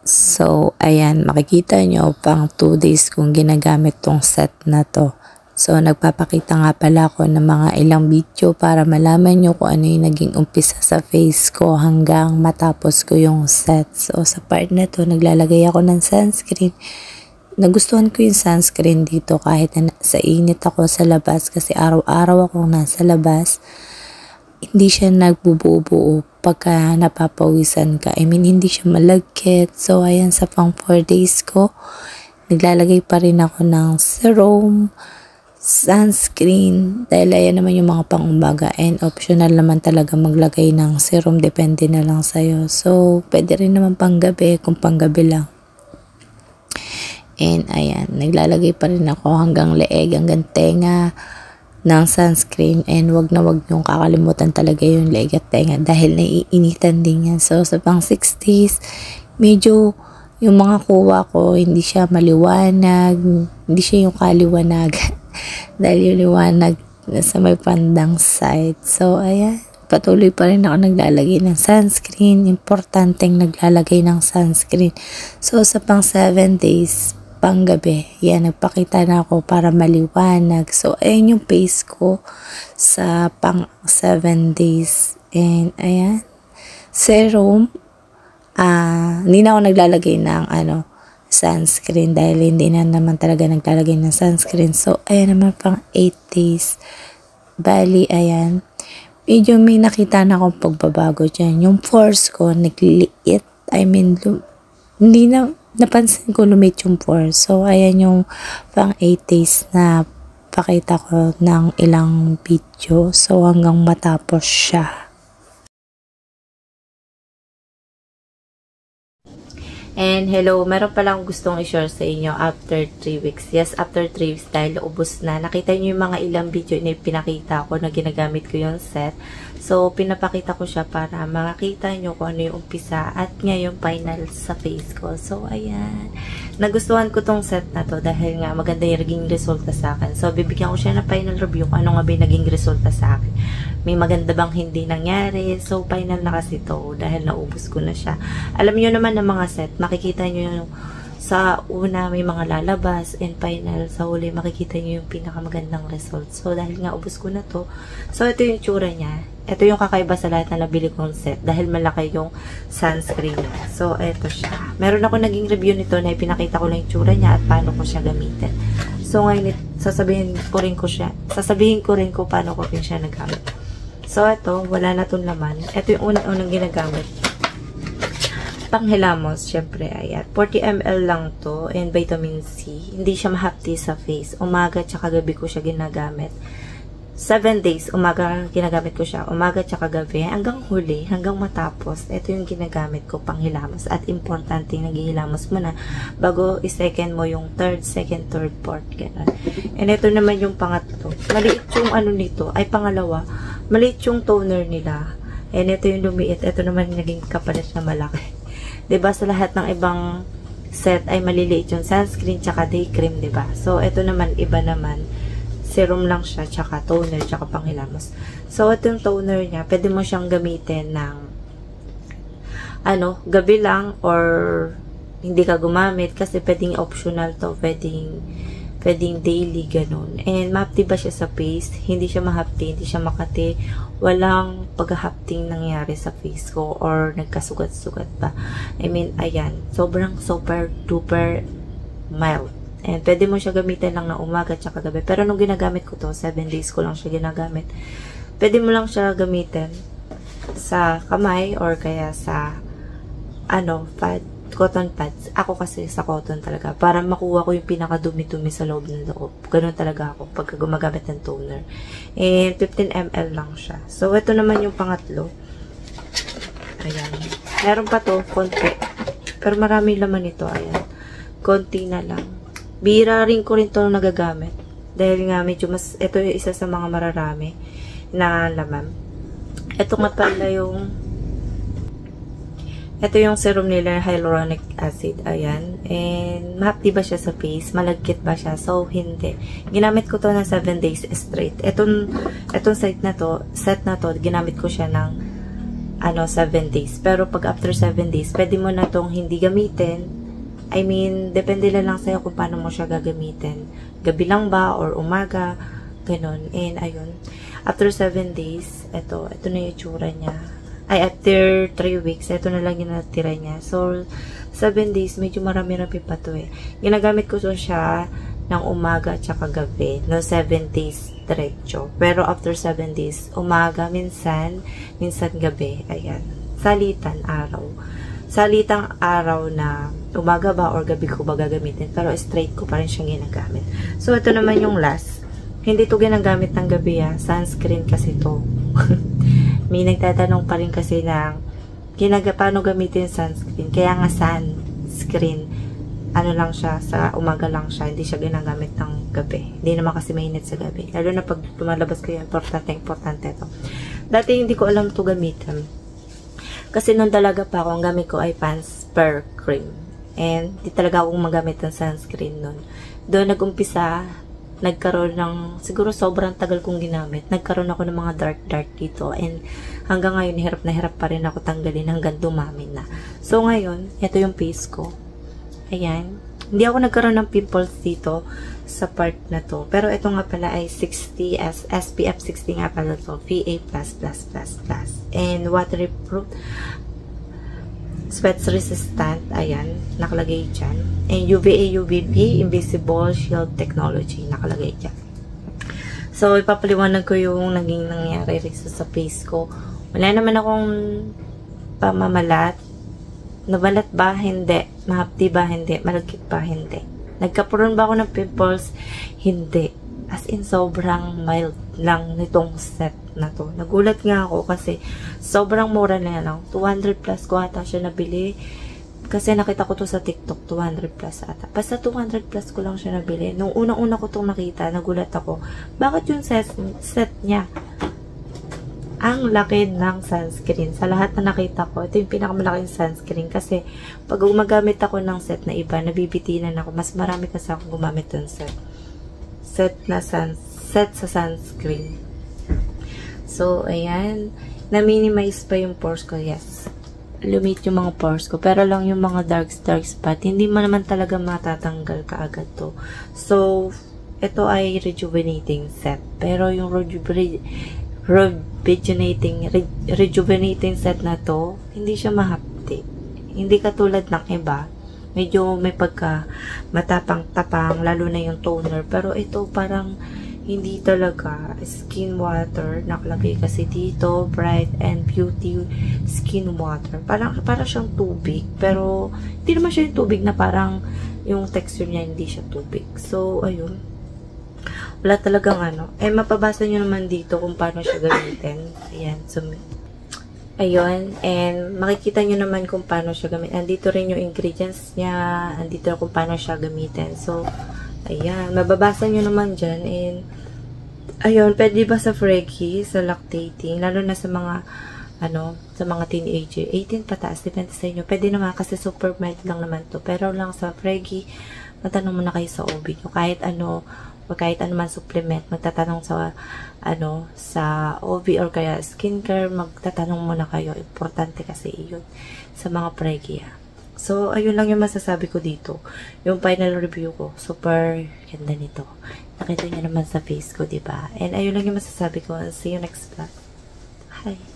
So, ayan, makikita nyo pang 2 days kong ginagamit tong set na to. So, nagpapakita nga pala ako ng mga ilang video para malaman nyo kung ano yung naging umpisa sa face ko hanggang matapos ko yung set. So, sa part na to, naglalagay ako ng sunscreen. Nagustuhan ko yung sunscreen dito kahit na sa init ako sa labas kasi araw-araw akong nasa labas. Hindi siya nagbubuo pagka napapawisan ka. I mean, hindi siya malagkit. So, ayan, sa pang 4 days ko, naglalagay pa rin ako ng serum, sunscreen, dahil ayan naman yung mga pang-umaga. And optional naman talaga maglagay ng serum, depende na lang sa'yo. So, pwede rin naman panggabi kung panggabi lang. And ayan, naglalagay pa rin ako hanggang leeg, hanggang tenga ng sunscreen, and wag na wag yung kakalimutan talaga yung leeg at tenga dahil naiinitan din yan. So sa pang 6 days, medyo yung mga kuha ko hindi siya maliwanag, hindi siya yung kaliwanag dahil yung liwanag sa may pandang side. So ayan, patuloy pa rin ako naglalagay ng sunscreen, importanteng naglalagay ng sunscreen. So sa pang 7 days, panggabi, yan, nagpakita na ako para maliwanag. So, ayan yung face ko sa pang 7 days. And, ayan, serum, hindi na ako naglalagay ng, sunscreen dahil hindi na naman talaga naglalagay ng sunscreen. So, ayan naman pang 8 days. Bali, ayan, medyo may nakita na akong pagbabago dyan. Yung pores ko, nagliit. I mean, hindi na, napansin ko lumit yung pores. So, ayan yung pang 8 days na pakita ko ng ilang video. So, hanggang matapos siya. And hello, meron palang gustong i-share sa inyo after 3 weeks. Yes, after 3 weeks dahil ubos na. Nakita nyo yung mga ilang video na pinakita ko na ginagamit ko yung set. So, pinapakita ko siya para makita nyo kung ano yung umpisa at ngayon final sa face ko. So, ayan. Nagustuhan ko tong set na to dahil nga maganda yung naging resulta sa akin. So, bibigyan ko siya ng final review kung ano nga ba yung naging resulta sa akin. May maganda bang hindi nangyari? So, final na kasi to dahil naubos ko na siya. Alam nyo naman ng mga set, makikita nyo yung sa una may mga lalabas and final sa huli makikita nyo yung pinakamagandang result. So, dahil nga ubos ko na to, so ito yung tsura niya. Ito yung kakaiba sa lahat na nabili kong set dahil malaki yung sunscreen niya. So, ito siya. Meron ako naging review nito na ipinakita ko lang yung tsura niya at paano ko siya gamitin. So, ngayon sasabihin ko rin ko paano ko rin siya nagamit. So, ito, wala na itong laman. Ito yung unang ginagamit. Panghilamos, syempre, ayan. 40 ml lang to and vitamin C. Hindi siya mahapti sa face. Umaga tsaka gabi ko siya ginagamit. 7 days, umaga ginagamit ko siya. Umaga tsaka gabi. Hanggang huli, hanggang matapos, ito yung ginagamit ko panghilamos. At importante, naghihilamos mo na bago i-second mo yung third, second, third, fourth. Ganun. And ito naman yung pangatlo. Maliit yung ano nito, ay pangalawa. Maliit yung toner nila. And ito yung lumiit. Ito naman yung naging kapalit na malaki. Diba sa lahat ng ibang set ay maliliit yung sunscreen tsaka day cream, diba? So, ito naman, iba naman. Serum lang siya, tsaka toner, tsaka panghilamos. So, ito yung toner niya. Pwede mo siyang gamitin ng gabi lang or hindi ka gumamit kasi pwedeng optional to. Pwedeng daily, ganun. And mahapti ba siya sa face? Hindi siya mahapti, hindi siya makati. Walang paghahapting nangyari sa face ko or nagkasugat-sugat pa. I mean, ayan. Sobrang super duper mild. And pwede mo siya gamitin lang na umaga tsaka gabi. Pero nung ginagamit ko to, 7 days ko lang siya ginagamit. Pwede mo lang siya gamitin sa kamay or kaya sa cotton pads. Ako kasi sa cotton talaga. Para makuha ko yung pinakadumi-dumi sa loob ng loob. Ganun talaga ako pagka gumagamit ng toner. And 15 ml lang siya. So, ito naman yung pangatlo. Ayan. Meron pa to, konti. Pero marami laman ito. Ayan. Konti na lang. Bira rin ko rin to nagagamit. Dahil nga medyo ito yung isa sa mga mararami na laman. Ito nga pala ito yung serum nila, hyaluronic acid. Ayan. And mahapdi ba siya sa face? Malagkit ba siya? So, hindi. Ginamit ko to na 7 days straight. Etong set na to, ginamit ko siya ng 7 days. Pero pag after 7 days, pwede mo na tong hindi gamitin. I mean, depende lang sa'yo kung paano mo siya gagamitin. Gabi lang ba or umaga, ganun. And ayun, after 7 days, ito na yung itsura niya. Ay, after 3 weeks, ito na lang yung natira niya. So, 7 days, medyo marami-rami pa to eh. Ginagamit ko siya ng umaga at saka gabi. No, 7 days diretso. Pero after 7 days, umaga, minsan gabi. Ayan. Salitang araw na umaga ba or gabi ko ba gagamitin. Pero straight ko pa rin siyang ginagamit. So, ito naman yung last. Hindi to ginagamit ng gabi sunscreen kasi to. May nagtatanong pa rin kasi ng paano gamitin sunscreen. Kaya nga sunscreen, ano lang siya, sa umaga lang siya, hindi siya ginagamit ng gabi. Hindi naman kasi mainit sa gabi. Lalo na pag lumalabas kayo, importante ito. Dati hindi ko alam ito gamitin. Kasi nung talaga pa ako, ang gamit ko ay Pond's Per Cream. And di talaga akong magamit ng sunscreen nun. Doon nag-umpisa, nagkaroon ng, siguro sobrang tagal kong ginamit, nagkaroon ako ng mga dark dito. And hanggang ngayon, hirap na hirap pa rin ako tanggalin hanggang dumami na. So ngayon, ito yung face ko. Ayan. Hindi ako nagkaroon ng pimples dito sa part na to. Pero ito nga pala ay 60 SPF 60 nga pala to. PA++++. And waterproof. Sweat resistant. Ayan. Nakalagay dyan. And UVA, UVB, Invisible Shield Technology. Nakalagay dyan. So, ipapaliwanag ko yung naging nangyari sa face ko. Wala naman akong pamamalat. Nabalat ba? Hindi. Mahapdi ba? Hindi. Malagkit ba? Hindi. Nagkapuron ba ako ng pimples? Hindi. As in, sobrang mild lang nitong set na to. Nagulat nga ako kasi sobrang mura na lang. 200 plus ko ata siya nabili. Kasi nakita ko to sa TikTok, 200 plus ata. Basta 200 plus ko lang siya nabili. Nung unang-una ko itong nakita, nagulat ako. Bakit yung set niya? Ang laki ng sunscreen. Sa lahat na nakita ko, ito yung pinakamalaking sunscreen. Kasi, pag gumagamit ako ng set na iba, nabibitinan ako. Mas marami kasi ako gumamit ng set. Set sa sunscreen. So, ayan. Na-minimize pa yung pores ko. Yes. Lumit yung mga pores ko. Pero lang yung mga dark spot, hindi mo naman talaga matatanggal kaagad to. So, ito ay rejuvenating set. Pero yung rejuvenating set na to, hindi siya mahapdi. Hindi katulad ng iba. Medyo may pagka matapang-tapang, lalo na yung toner. Pero ito parang hindi talaga. Skin water, nakalagay kasi dito, Bright and Beauty Skin Water. Parang siyang tubig. Pero, hindi naman siya yung tubig na parang yung texture niya hindi siya tubig. So, ayun. Wala talagang mapabasa nyo naman dito kung paano siya gamitin. Ayan. So, ayun. And, makikita nyo naman kung paano siya gamitin. Andito rin yung ingredients niya. Andito rin kung paano siya gamitin. So, ayan. Mababasa nyo naman dyan. And, ayun. Pwede ba sa Freggy, sa lactating, lalo na sa mga, sa mga teenager. 18 pataas. Depende sa inyo. Pwede naman kasi super mild lang naman to. Pero lang sa Freggy, matanong muna kayo sa OB nyo. Kahit man supplement, magtatanong sa sa OB or kaya skincare, magtatanong muna kayo. Importante kasi yun sa mga Freggy. So, ayun lang yung masasabi ko dito. Yung final review ko, super ganda nito. Nakita niyo naman sa face ko, diba? And ayun lang yung masasabi ko. See you next vlog. Bye!